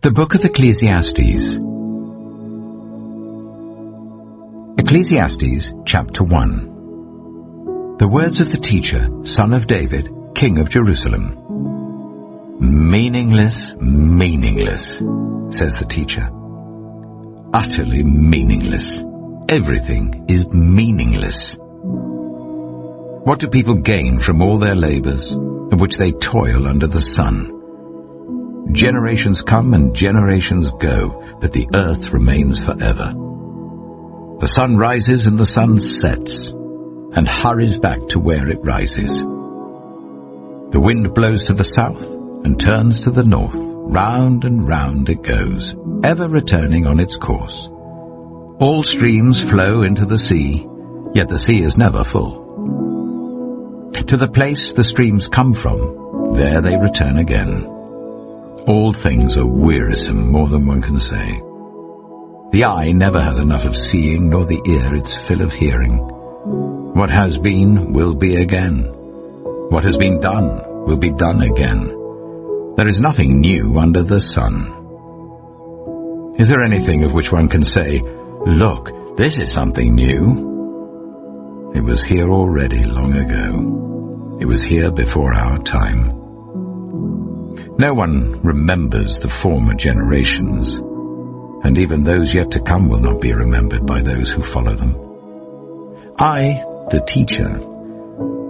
The Book of Ecclesiastes. Ecclesiastes, chapter 1. The words of the teacher, son of David, king of Jerusalem. Meaningless, meaningless, says the teacher. Utterly meaningless. Everything is meaningless. What do people gain from all their labors, of which they toil under the sun? Generations come and generations go, but the earth remains forever. The sun rises and the sun sets, and hurries back to where it rises. The wind blows to the south and turns to the north. Round and round it goes, ever returning on its course. All streams flow into the sea, yet the sea is never full. To the place the streams come from, there they return again. All things are wearisome, more than one can say. The eye never has enough of seeing, nor the ear its fill of hearing. What has been will be again. What has been done will be done again. There is nothing new under the sun. Is there anything of which one can say, "Look, this is something new"? It was here already long ago. It was here before our time. No one remembers the former generations, and even those yet to come will not be remembered by those who follow them. I, the teacher,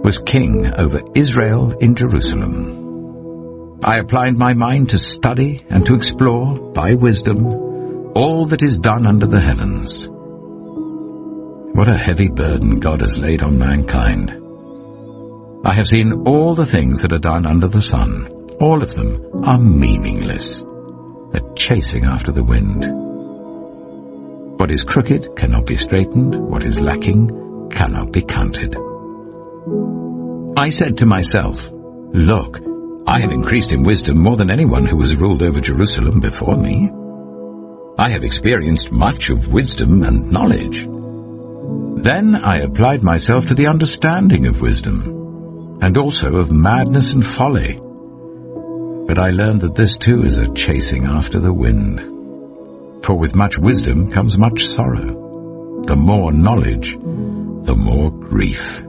was king over Israel in Jerusalem. I applied my mind to study and to explore, by wisdom, all that is done under the heavens. What a heavy burden God has laid on mankind. I have seen all the things that are done under the sun. All of them are meaningless, a chasing after the wind. What is crooked cannot be straightened, what is lacking cannot be counted. I said to myself, "Look, I have increased in wisdom more than anyone who has ruled over Jerusalem before me. I have experienced much of wisdom and knowledge." Then I applied myself to the understanding of wisdom, and also of madness and folly. But I learned that this too is a chasing after the wind. For with much wisdom comes much sorrow. The more knowledge, the more grief.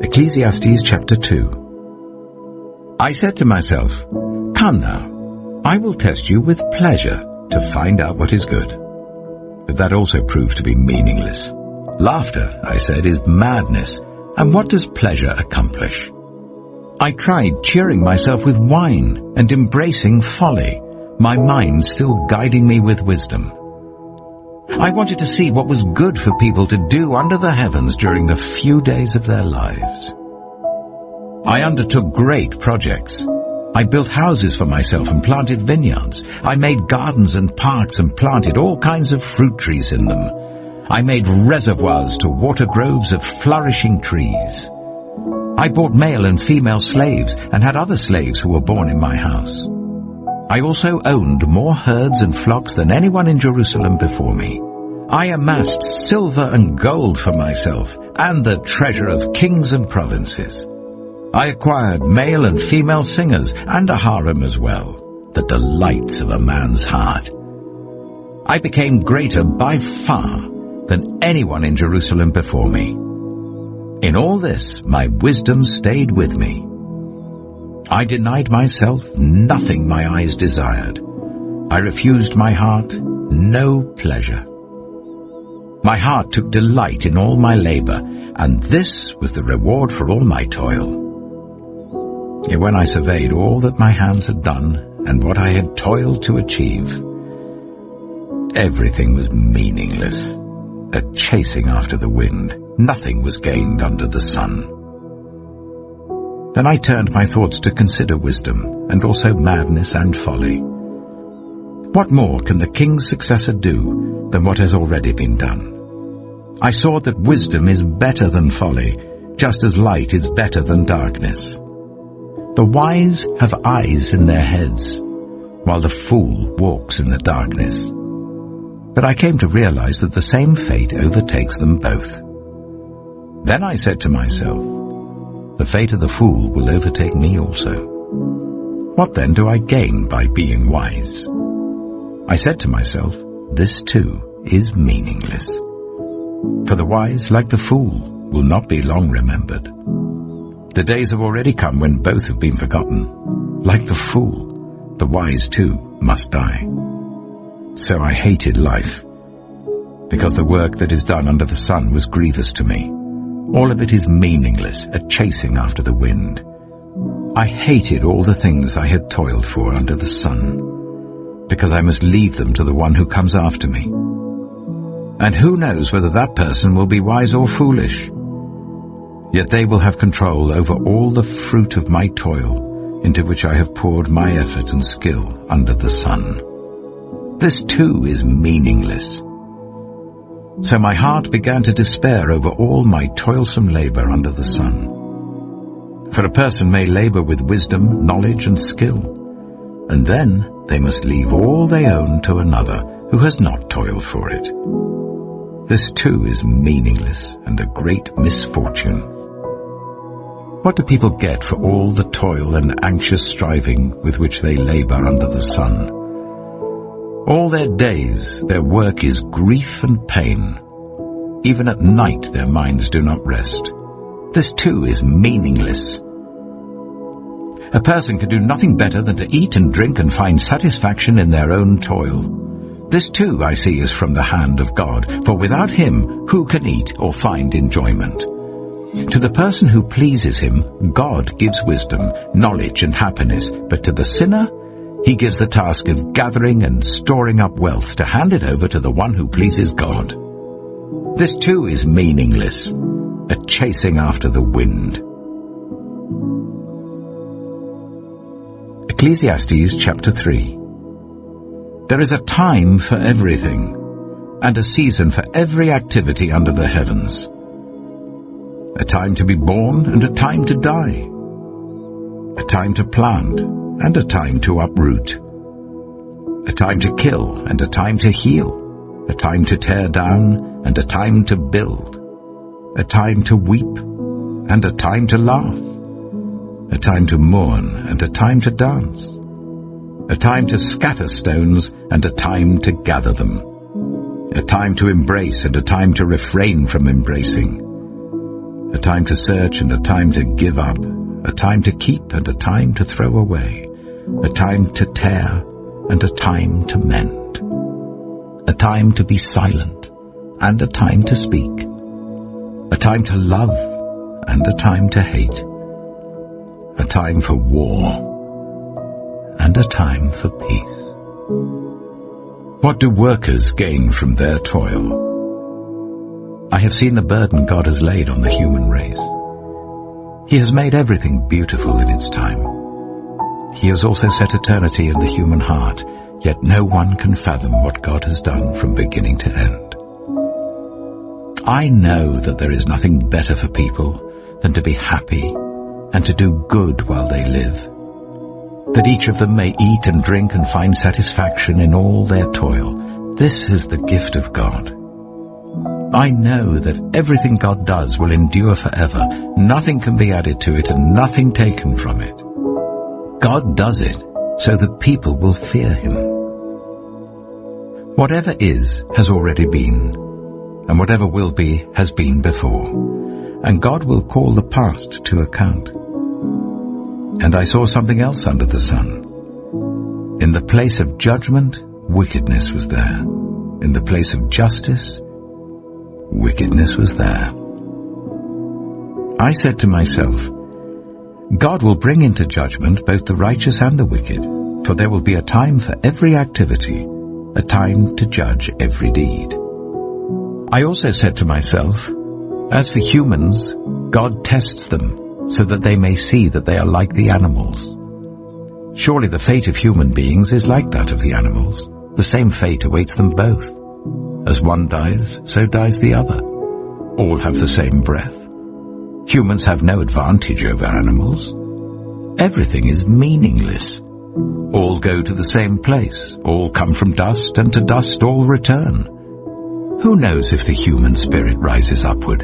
Ecclesiastes chapter 2. I said to myself, "Come now, I will test you with pleasure to find out what is good." But that also proved to be meaningless. Laughter, I said, is madness. And what does pleasure accomplish? I tried cheering myself with wine and embracing folly, my mind still guiding me with wisdom. I wanted to see what was good for people to do under the heavens during the few days of their lives. I undertook great projects. I built houses for myself and planted vineyards. I made gardens and parks and planted all kinds of fruit trees in them. I made reservoirs to water groves of flourishing trees. I bought male and female slaves and had other slaves who were born in my house. I also owned more herds and flocks than anyone in Jerusalem before me. I amassed silver and gold for myself and the treasure of kings and provinces. I acquired male and female singers and a harem as well, the delights of a man's heart. I became greater by far than anyone in Jerusalem before me. In all this, my wisdom stayed with me. I denied myself nothing my eyes desired. I refused my heart no pleasure. My heart took delight in all my labor, and this was the reward for all my toil. Yet when I surveyed all that my hands had done and what I had toiled to achieve, everything was meaningless. A chasing after the wind. Nothing was gained under the sun. Then I turned my thoughts to consider wisdom, and also madness and folly. What more can the king's successor do than what has already been done? I saw that wisdom is better than folly, just as light is better than darkness. The wise have eyes in their heads, while the fool walks in the darkness. But I came to realize that the same fate overtakes them both. Then I said to myself, the fate of the fool will overtake me also. What then do I gain by being wise? I said to myself, this too is meaningless. For the wise, like the fool, will not be long remembered. The days have already come when both have been forgotten. Like the fool, the wise too must die. So I hated life, because the work that is done under the sun was grievous to me. All of it is meaningless, a chasing after the wind. I hated all the things I had toiled for under the sun, because I must leave them to the one who comes after me. And who knows whether that person will be wise or foolish? Yet they will have control over all the fruit of my toil, into which I have poured my effort and skill under the sun. This too is meaningless. So my heart began to despair over all my toilsome labor under the sun. For a person may labor with wisdom, knowledge, and skill, and then they must leave all they own to another who has not toiled for it. This too is meaningless and a great misfortune. What do people get for all the toil and anxious striving with which they labor under the sun? All their days their work is grief and pain. Even at night their minds do not rest. This too is meaningless. A person can do nothing better than to eat and drink and find satisfaction in their own toil. This too, I see, is from the hand of God, for without him who can eat or find enjoyment? To the person who pleases him, God gives wisdom, knowledge, and happiness, but to the sinner, he gives the task of gathering and storing up wealth to hand it over to the one who pleases God. This too is meaningless, a chasing after the wind. Ecclesiastes chapter 3. There is a time for everything, and a season for every activity under the heavens. A time to be born and a time to die. A time to plant and a time to uproot. A time to kill and a time to heal. A time to tear down and a time to build. A time to weep and a time to laugh. A time to mourn and a time to dance. A time to scatter stones and a time to gather them. A time to embrace and a time to refrain from embracing. A time to search and a time to give up. A time to keep and a time to throw away. A time to tear and a time to mend. A time to be silent and a time to speak. A time to love and a time to hate. A time for war and a time for peace. What do workers gain from their toil? I have seen the burden God has laid on the human race. He has made everything beautiful in its time. He has also set eternity in the human heart, yet no one can fathom what God has done from beginning to end. I know that there is nothing better for people than to be happy and to do good while they live, that each of them may eat and drink and find satisfaction in all their toil. This is the gift of God. I know that everything God does will endure forever. Nothing can be added to it and nothing taken from it. God does it so that people will fear him. Whatever is has already been, and whatever will be has been before, and God will call the past to account. And I saw something else under the sun. In the place of judgment, wickedness was there. In the place of justice, wickedness was there. I said to myself, God will bring into judgment both the righteous and the wicked, for there will be a time for every activity, a time to judge every deed. I also said to myself, as for humans, God tests them so that they may see that they are like the animals. Surely the fate of human beings is like that of the animals. The same fate awaits them both. As one dies, so dies the other. All have the same breath. Humans have no advantage over animals. Everything is meaningless. All go to the same place. All come from dust, and to dust all return. Who knows if the human spirit rises upward,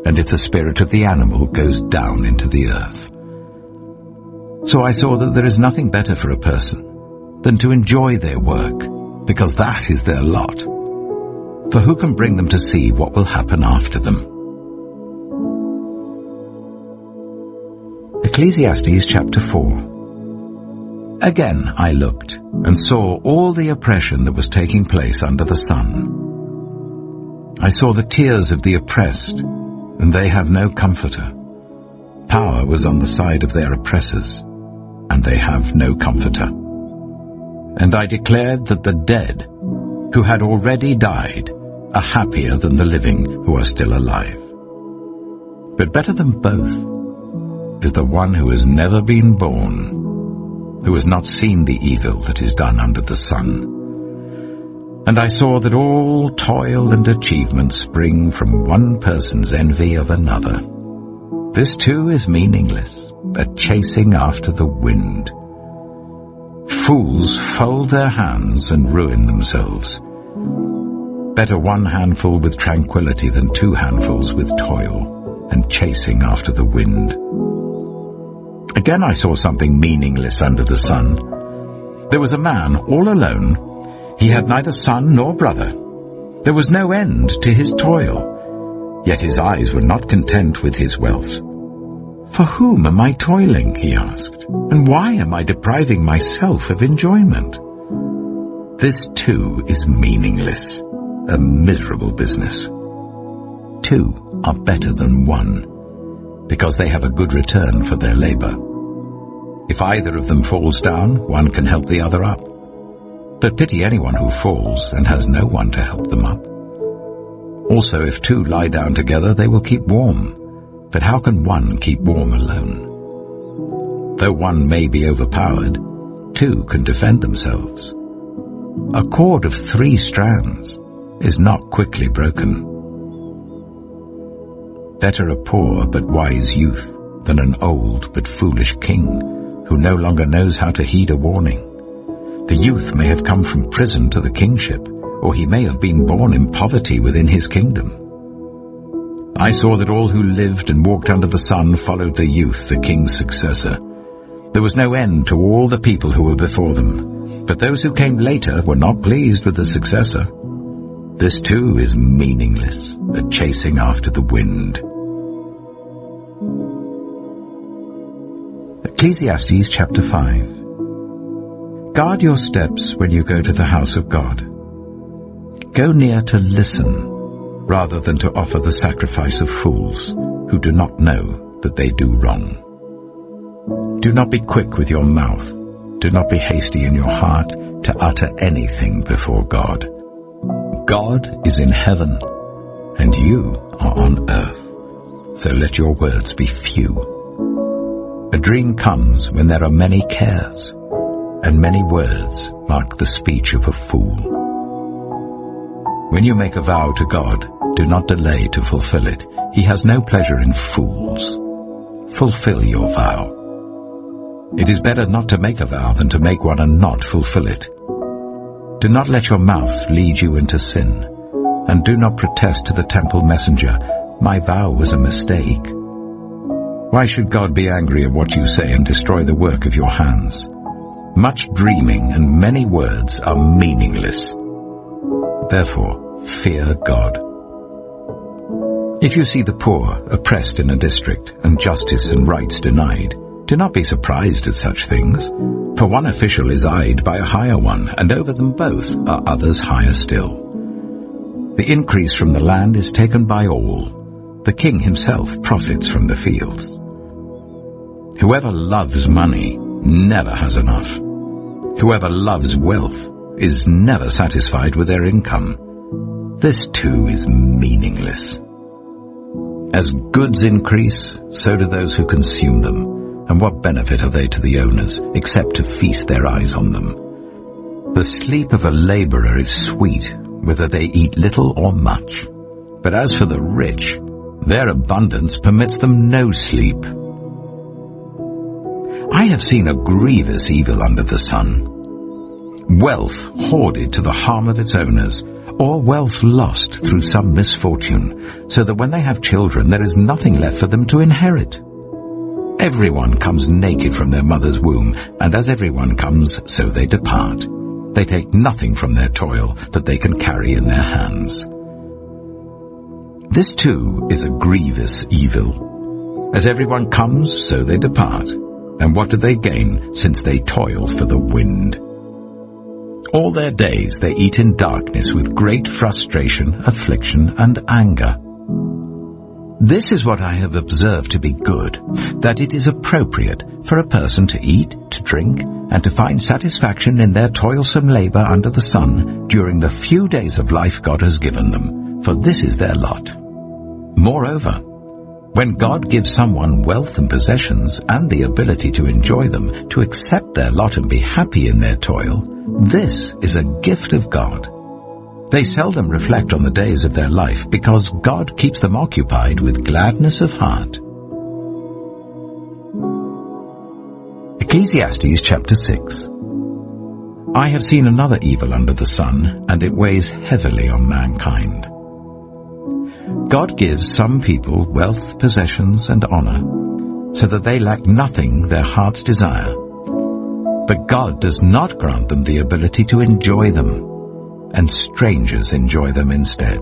and if the spirit of the animal goes down into the earth? So I saw that there is nothing better for a person than to enjoy their work, because that is their lot. For who can bring them to see what will happen after them? Ecclesiastes chapter 4. Again I looked and saw all the oppression that was taking place under the sun. I saw the tears of the oppressed, and they have no comforter. Power was on the side of their oppressors, and they have no comforter. And I declared that the dead, who had already died, are happier than the living who are still alive. But better than both is the one who has never been born, who has not seen the evil that is done under the sun. And I saw that all toil and achievement spring from one person's envy of another. This too is meaningless, a chasing after the wind. Fools fold their hands and ruin themselves. Better one handful with tranquility than two handfuls with toil and chasing after the wind. Again I saw something meaningless under the sun. There was a man all alone. He had neither son nor brother. There was no end to his toil, yet his eyes were not content with his wealth. For whom am I toiling, he asked, and why am I depriving myself of enjoyment? This too is meaningless, a miserable business. Two are better than one, because they have a good return for their labor. If either of them falls down, one can help the other up. But pity anyone who falls and has no one to help them up. Also, if two lie down together, they will keep warm. But how can one keep warm alone? Though one may be overpowered, two can defend themselves. A cord of 3 strands is not quickly broken. Better a poor but wise youth than an old but foolish king who no longer knows how to heed a warning. The youth may have come from prison to the kingship, or he may have been born in poverty within his kingdom. I saw that all who lived and walked under the sun followed the youth, the king's successor. There was no end to all the people who were before them, but those who came later were not pleased with the successor. This too is meaningless, a chasing after the wind. Ecclesiastes chapter 5. Guard your steps when you go to the house of God. Go near to listen, rather than to offer the sacrifice of fools, who do not know that they do wrong. Do not be quick with your mouth. Do not be hasty in your heart to utter anything before God. God is in heaven, and you are on earth, so let your words be few. A dream comes when there are many cares, and many words mark the speech of a fool. When you make a vow to God, do not delay to fulfill it. He has no pleasure in fools. Fulfill your vow. It is better not to make a vow than to make one and not fulfill it. Do not let your mouth lead you into sin, and do not protest to the temple messenger, "My vow was a mistake." Why should God be angry at what you say and destroy the work of your hands? Much dreaming and many words are meaningless. Therefore, fear God. If you see the poor oppressed in a district and justice and rights denied, do not be surprised at such things, for one official is eyed by a higher one, and over them both are others higher still. The increase from the land is taken by all. The king himself profits from the fields. Whoever loves money never has enough. Whoever loves wealth is never satisfied with their income. This too is meaningless. As goods increase, so do those who consume them. And what benefit are they to the owners, except to feast their eyes on them? The sleep of a laborer is sweet, whether they eat little or much. But as for the rich, their abundance permits them no sleep. I have seen a grievous evil under the sun. Wealth hoarded to the harm of its owners, or wealth lost through some misfortune, so that when they have children there is nothing left for them to inherit. Everyone comes naked from their mother's womb, and as everyone comes, so they depart. They take nothing from their toil that they can carry in their hands. This too is a grievous evil. As everyone comes, so they depart. And what do they gain, since they toil for the wind? All their days they eat in darkness with great frustration, affliction, and anger. This is what I have observed to be good, that it is appropriate for a person to eat, to drink, and to find satisfaction in their toilsome labor under the sun during the few days of life God has given them, for this is their lot. Moreover, when God gives someone wealth and possessions and the ability to enjoy them, to accept their lot and be happy in their toil, this is a gift of God. They seldom reflect on the days of their life because God keeps them occupied with gladness of heart. Ecclesiastes chapter 6. I have seen another evil under the sun, and it weighs heavily on mankind. God gives some people wealth, possessions, and honor, so that they lack nothing their hearts desire. But God does not grant them the ability to enjoy them, and strangers enjoy them instead.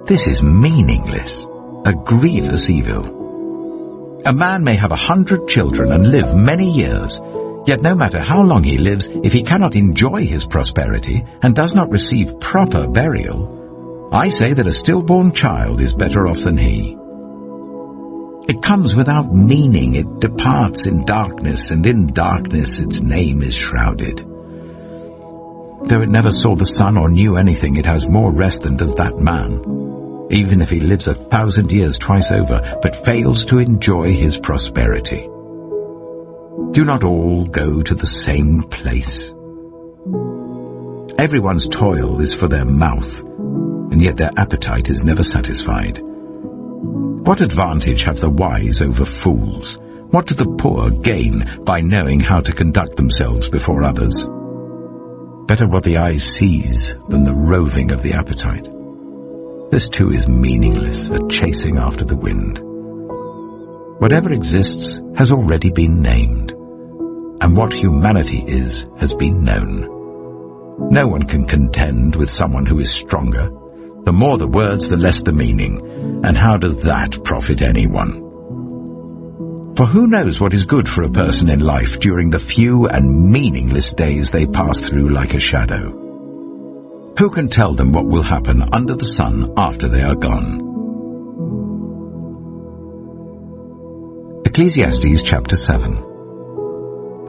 This is meaningless, a grievous evil. A man may have 100 children and live many years, yet no matter how long he lives, if he cannot enjoy his prosperity and does not receive proper burial, I say that a stillborn child is better off than he. It comes without meaning, it departs in darkness, and in darkness its name is shrouded. Though it never saw the sun or knew anything, it has more rest than does that man, even if he lives 1,000 years twice over, but fails to enjoy his prosperity. Do not all go to the same place. Everyone's toil is for their mouth, and yet their appetite is never satisfied. What advantage have the wise over fools? What do the poor gain by knowing how to conduct themselves before others? Better what the eye sees than the roving of the appetite. This too is meaningless, a chasing after the wind. Whatever exists has already been named, and what humanity is has been known. No one can contend with someone who is stronger. The more the words, the less the meaning. And how does that profit anyone? For who knows what is good for a person in life during the few and meaningless days they pass through like a shadow? Who can tell them what will happen under the sun after they are gone? Ecclesiastes chapter 7.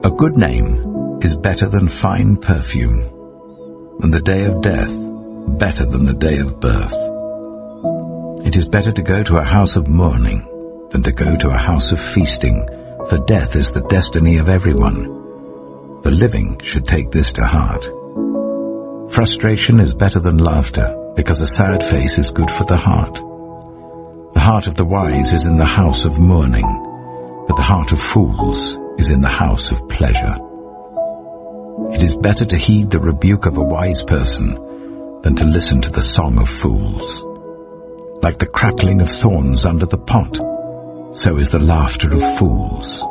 A good name is better than fine perfume, and the day of death better than the day of birth. It is better to go to a house of mourning than to go to a house of feasting, for death is the destiny of everyone. The living should take this to heart. Frustration is better than laughter, because a sad face is good for the heart. The heart of the wise is in the house of mourning, but the heart of fools is in the house of pleasure. It is better to heed the rebuke of a wise person than to listen to the song of fools. Like the crackling of thorns under the pot, so is the laughter of fools.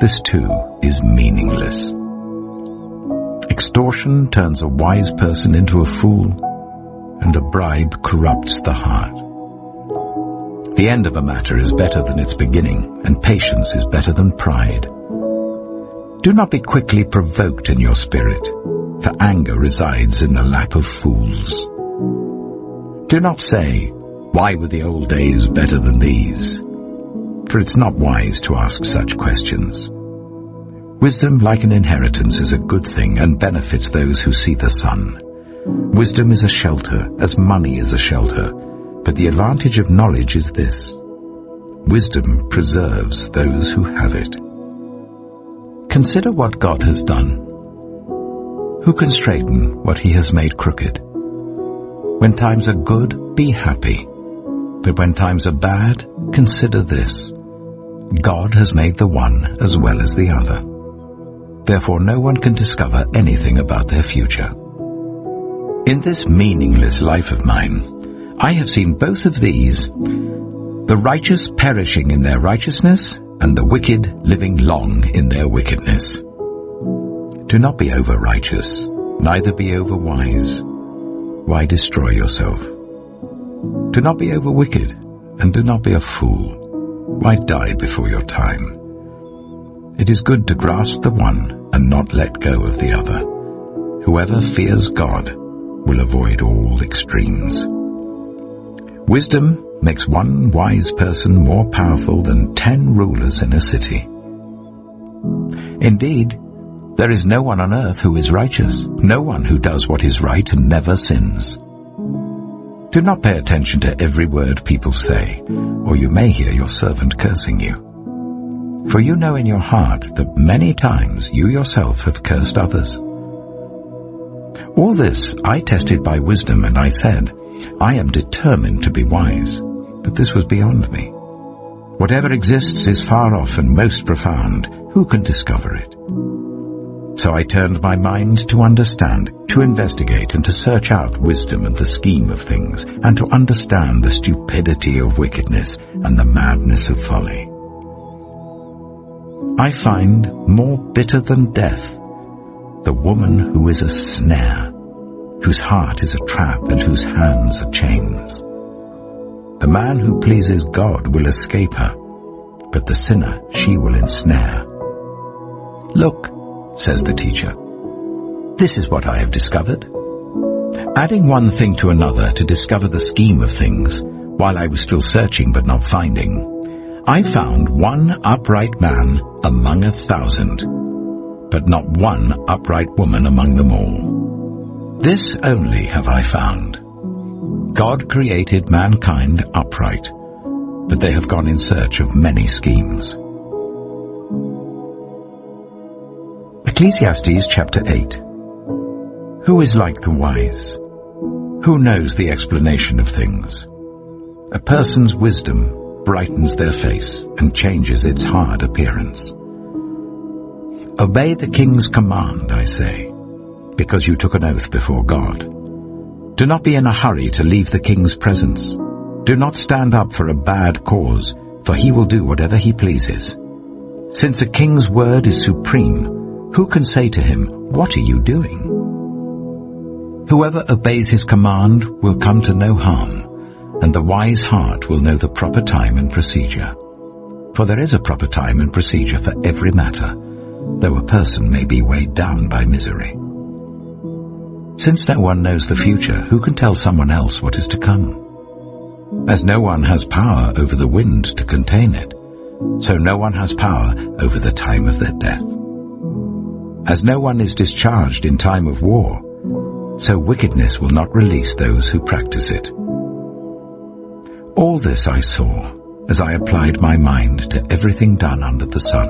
This too is meaningless. Extortion turns a wise person into a fool, and a bribe corrupts the heart. The end of a matter is better than its beginning, and patience is better than pride. Do not be quickly provoked in your spirit, for anger resides in the lap of fools. Do not say, "Why were the old days better than these?" For it's not wise to ask such questions. Wisdom, like an inheritance, is a good thing and benefits those who see the sun. Wisdom is a shelter, as money is a shelter, but the advantage of knowledge is this: wisdom preserves those who have it. Consider what God has done. Who can straighten what he has made crooked? When times are good, be happy. But when times are bad, consider this: God has made the one as well as the other. Therefore no one can discover anything about their future. In this meaningless life of mine, I have seen both of these, the righteous perishing in their righteousness, and the wicked living long in their wickedness. Do not be over-righteous, neither be over-wise. Why destroy yourself? Do not be over-wicked, and do not be a fool. Why die before your time? It is good to grasp the one and not let go of the other. Whoever fears God will avoid all extremes. Wisdom makes one wise person more powerful than 10 rulers in a city. Indeed, there is no one on earth who is righteous, no one who does what is right and never sins. Do not pay attention to every word people say, or you may hear your servant cursing you. For you know in your heart that many times you yourself have cursed others. All this I tested by wisdom, and I said, I am determined to be wise, but this was beyond me. Whatever exists is far off and most profound. Who can discover it? So I turned my mind to understand, to investigate, and to search out wisdom and the scheme of things, and to understand the stupidity of wickedness and the madness of folly. I find more bitter than death the woman who is a snare, whose heart is a trap and whose hands are chains. The man who pleases God will escape her, but the sinner she will ensnare. Look, says the teacher, this is what I have discovered. Adding one thing to another to discover the scheme of things, while I was still searching but not finding, I found one upright man among 1,000, but not one upright woman among them all. This only have I found. God created mankind upright, but they have gone in search of many schemes. Ecclesiastes chapter 8. Who is like the wise? Who knows the explanation of things? A person's wisdom brightens their face and changes its hard appearance. Obey the king's command, I say, because you took an oath before God. Do not be in a hurry to leave the king's presence. Do not stand up for a bad cause, for he will do whatever he pleases. Since a king's word is supreme, who can say to him, "What are you doing?" Whoever obeys his command will come to no harm, and the wise heart will know the proper time and procedure. For there is a proper time and procedure for every matter, though a person may be weighed down by misery. Since no one knows the future, who can tell someone else what is to come? As no one has power over the wind to contain it, so no one has power over the time of their death. As no one is discharged in time of war, so wickedness will not release those who practice it. All this I saw as I applied my mind to everything done under the sun.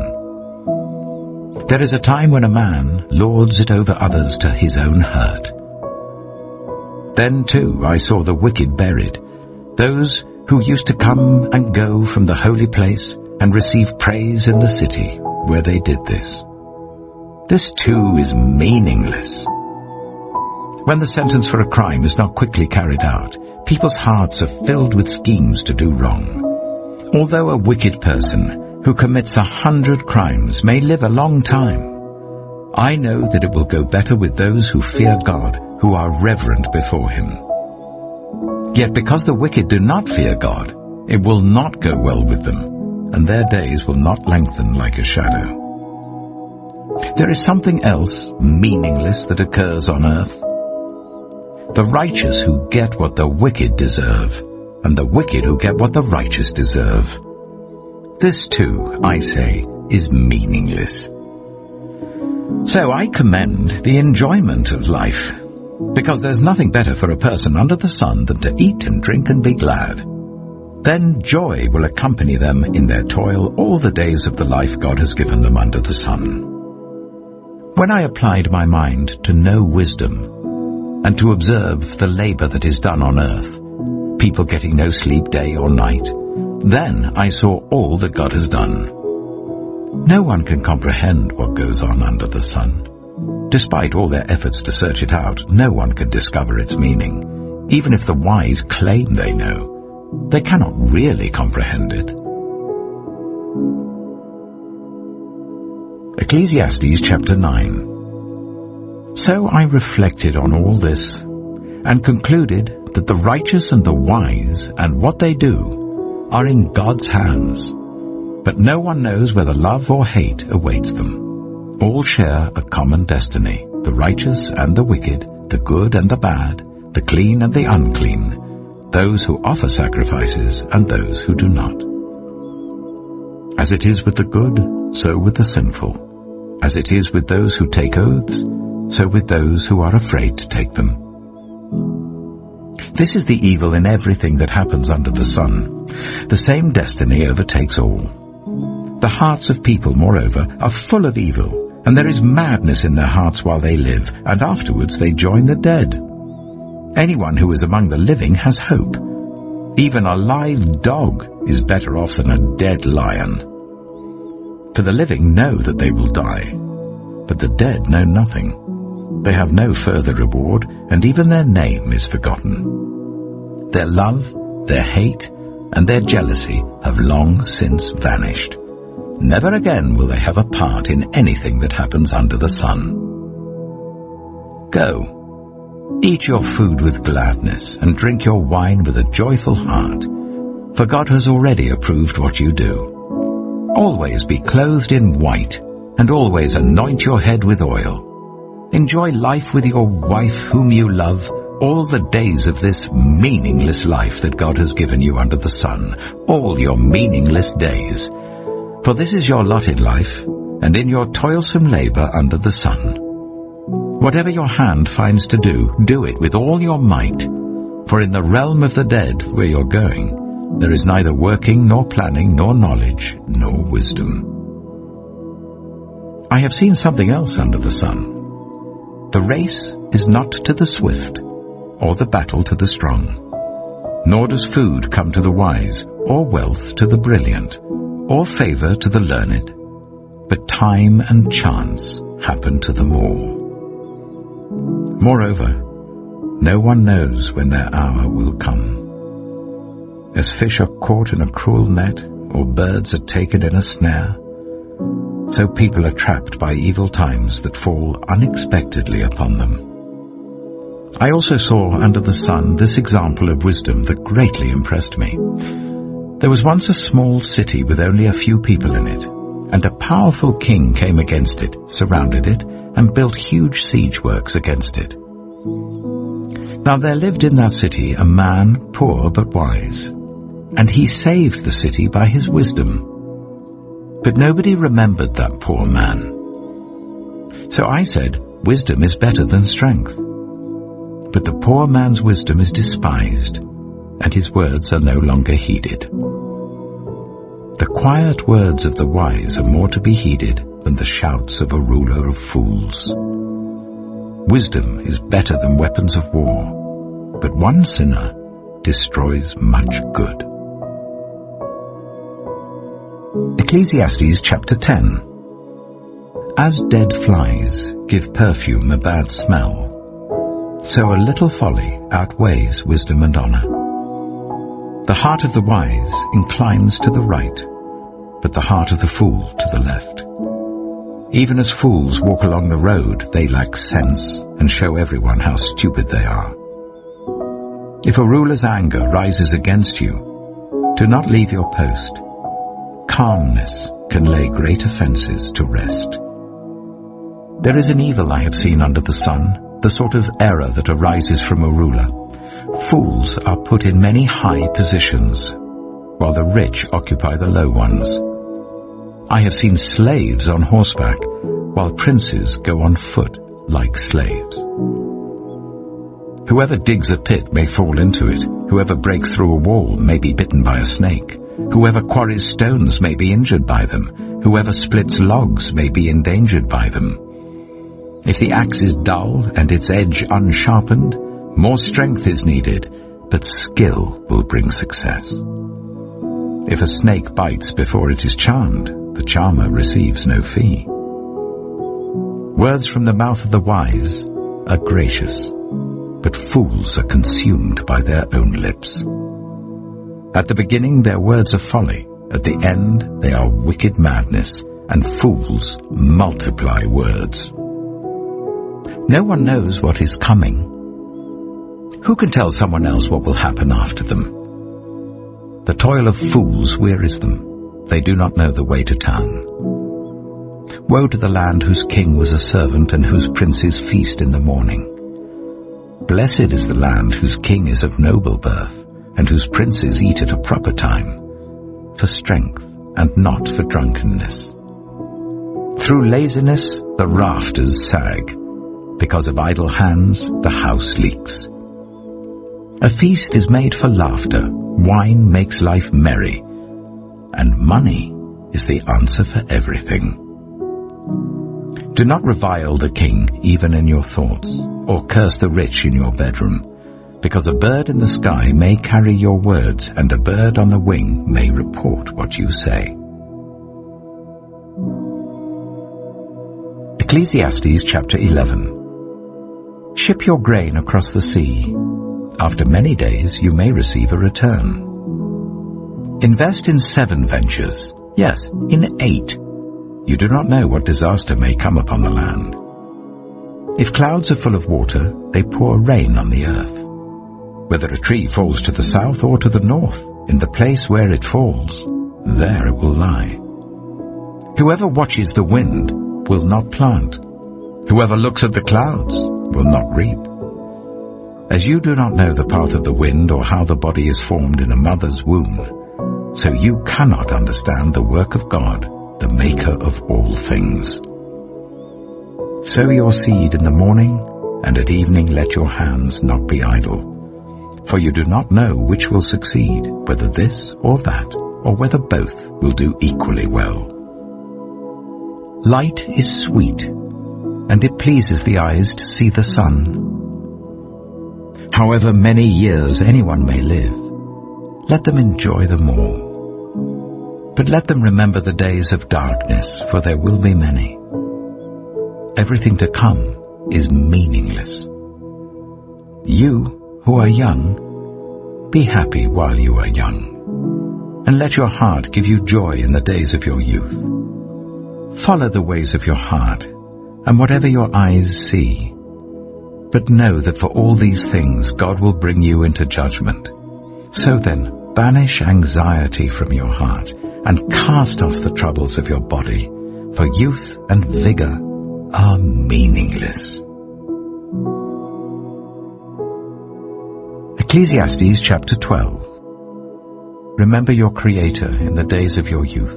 There is a time when a man lords it over others to his own hurt. Then too I saw the wicked buried, those who used to come and go from the holy place and receive praise in the city where they did this. This too is meaningless. When the sentence for a crime is not quickly carried out, people's hearts are filled with schemes to do wrong. Although a wicked person who commits 100 crimes may live a long time, I know that it will go better with those who fear God, who are reverent before him. Yet because the wicked do not fear God, it will not go well with them, and their days will not lengthen like a shadow. There is something else meaningless that occurs on earth. The righteous who get what the wicked deserve, and the wicked who get what the righteous deserve. This too, I say, is meaningless. So I commend the enjoyment of life, because there's nothing better for a person under the sun than to eat and drink and be glad. Then joy will accompany them in their toil all the days of the life God has given them under the sun. When I applied my mind to know wisdom, and to observe the labor that is done on earth, people getting no sleep day or night, then I saw all that God has done. No one can comprehend what goes on under the sun. Despite all their efforts to search it out, no one can discover its meaning. Even if the wise claim they know, they cannot really comprehend it. Ecclesiastes chapter 9. So I reflected on all this, and concluded that the righteous and the wise and what they do are in God's hands, but no one knows whether love or hate awaits them. All share a common destiny, the righteous and the wicked, the good and the bad, the clean and the unclean, those who offer sacrifices and those who do not. As it is with the good, so with the sinful. As it is with those who take oaths, so with those who are afraid to take them. This is the evil in everything that happens under the sun. The same destiny overtakes all. The hearts of people, moreover, are full of evil, and there is madness in their hearts while they live, and afterwards they join the dead. Anyone who is among the living has hope. Even a live dog is better off than a dead lion. For the living know that they will die, but the dead know nothing. They have no further reward, and even their name is forgotten. Their love, their hate, and their jealousy have long since vanished. Never again will they have a part in anything that happens under the sun. Go, eat your food with gladness, and drink your wine with a joyful heart, for God has already approved what you do. Always be clothed in white, and always anoint your head with oil. Enjoy life with your wife whom you love, all the days of this meaningless life that God has given you under the sun, all your meaningless days. For this is your allotted life, and in your toilsome labor under the sun. Whatever your hand finds to do, do it with all your might, for in the realm of the dead, where you're going, there is neither working, nor planning, nor knowledge, nor wisdom. I have seen something else under the sun. The race is not to the swift, or the battle to the strong. Nor does food come to the wise, or wealth to the brilliant, or favor to the learned. But time and chance happen to them all. Moreover, no one knows when their hour will come. As fish are caught in a cruel net, or birds are taken in a snare, so people are trapped by evil times that fall unexpectedly upon them. I also saw under the sun this example of wisdom that greatly impressed me. There was once a small city with only a few people in it, and a powerful king came against it, surrounded it, and built huge siege works against it. Now there lived in that city a man, poor but wise, and he saved the city by his wisdom. But nobody remembered that poor man. So I said, wisdom is better than strength. But the poor man's wisdom is despised, and his words are no longer heeded. The quiet words of the wise are more to be heeded than the shouts of a ruler of fools. Wisdom is better than weapons of war, but one sinner destroys much good. Ecclesiastes chapter 10. As dead flies give perfume a bad smell, so a little folly outweighs wisdom and honor. The heart of the wise inclines to the right, but the heart of the fool to the left. Even as fools walk along the road, they lack sense and show everyone how stupid they are. If a ruler's anger rises against you, do not leave your post. Calmness can lay great offenses to rest. There is an evil I have seen under the sun, the sort of error that arises from a ruler. Fools are put in many high positions, while the rich occupy the low ones. I have seen slaves on horseback, while princes go on foot like slaves. Whoever digs a pit may fall into it. Whoever breaks through a wall may be bitten by a snake. Whoever quarries stones may be injured by them. Whoever splits logs may be endangered by them. If the axe is dull and its edge unsharpened, more strength is needed, but skill will bring success. If a snake bites before it is charmed, the charmer receives no fee. Words from the mouth of the wise are gracious, but fools are consumed by their own lips. At the beginning their words are folly, at the end they are wicked madness, and fools multiply words. No one knows what is coming. Who can tell someone else what will happen after them? The toil of fools wearies them. They do not know the way to town. Woe to the land whose king was a servant and whose princes feast in the morning. Blessed is the land whose king is of noble birth, and whose princes eat at a proper time, for strength and not for drunkenness. Through laziness the rafters sag. Because of idle hands the house leaks. A feast is made for laughter, wine makes life merry, and money is the answer for everything. Do not revile the king even in your thoughts, or curse the rich in your bedroom, because a bird in the sky may carry your words, and a bird on the wing may report what you say. Ecclesiastes chapter 11. Ship your grain across the sea. After many days you may receive a return. Invest in 7 ventures, yes, in 8. You do not know what disaster may come upon the land. If clouds are full of water, they pour rain on the earth. Whether a tree falls to the south or to the north, in the place where it falls, there it will lie. Whoever watches the wind will not plant. Whoever looks at the clouds will not reap. As you do not know the path of the wind or how the body is formed in a mother's womb, so you cannot understand the work of God, the maker of all things. Sow your seed in the morning, and at evening let your hands not be idle. For you do not know which will succeed, whether this or that, or whether both will do equally well. Light is sweet, and it pleases the eyes to see the sun. However many years anyone may live, let them enjoy them all. But let them remember the days of darkness, for there will be many. Everything to come is meaningless. You, who are young, be happy while you are young, and let your heart give you joy in the days of your youth. Follow the ways of your heart, and whatever your eyes see. But know that for all these things God will bring you into judgment. So then, banish anxiety from your heart, and cast off the troubles of your body, for youth and vigor are meaningless. Ecclesiastes chapter 12. Remember your Creator in the days of your youth,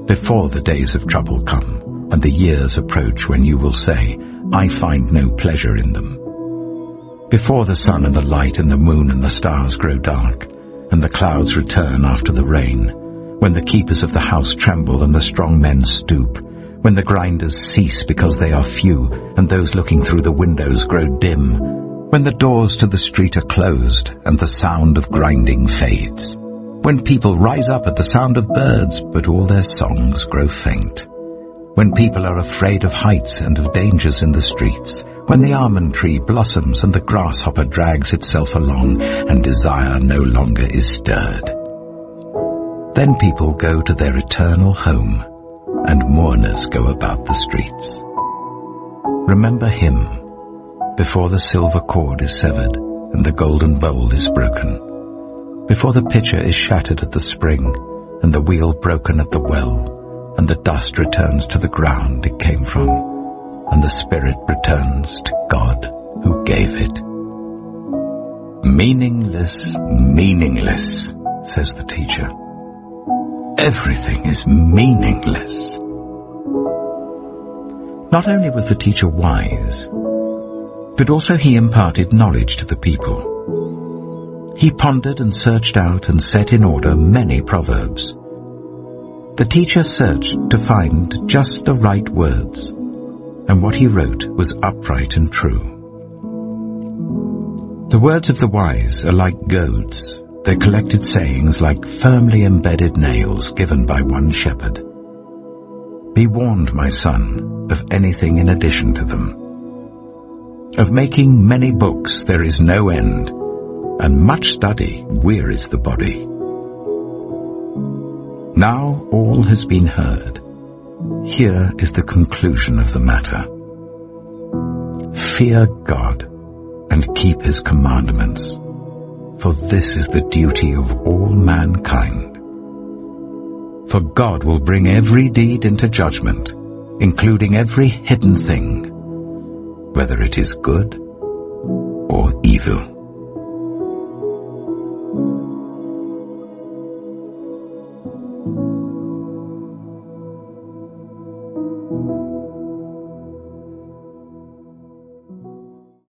before the days of trouble come, and the years approach when you will say, I find no pleasure in them. Before the sun and the light and the moon and the stars grow dark, and the clouds return after the rain, when the keepers of the house tremble and the strong men stoop, when the grinders cease because they are few, and those looking through the windows grow dim, when the doors to the street are closed, and the sound of grinding fades, when people rise up at the sound of birds, but all their songs grow faint, when people are afraid of heights and of dangers in the streets, when the almond tree blossoms and the grasshopper drags itself along, and desire no longer is stirred. Then people go to their eternal home, and mourners go about the streets. Remember him, before the silver cord is severed, and the golden bowl is broken, before the pitcher is shattered at the spring, and the wheel broken at the well, and the dust returns to the ground it came from, and the spirit returns to God who gave it. Meaningless, meaningless, says the teacher. Everything is meaningless. Not only was the teacher wise, but also he imparted knowledge to the people. He pondered and searched out and set in order many proverbs. The teacher searched to find just the right words, and what he wrote was upright and true. The words of the wise are like goads, their collected sayings like firmly embedded nails given by one shepherd. Be warned, my son, of anything in addition to them. Of making many books there is no end, and much study wearies the body. Now all has been heard. Here is the conclusion of the matter. Fear God and keep his commandments, for this is the duty of all mankind. For God will bring every deed into judgment, including every hidden thing, whether it is good or evil.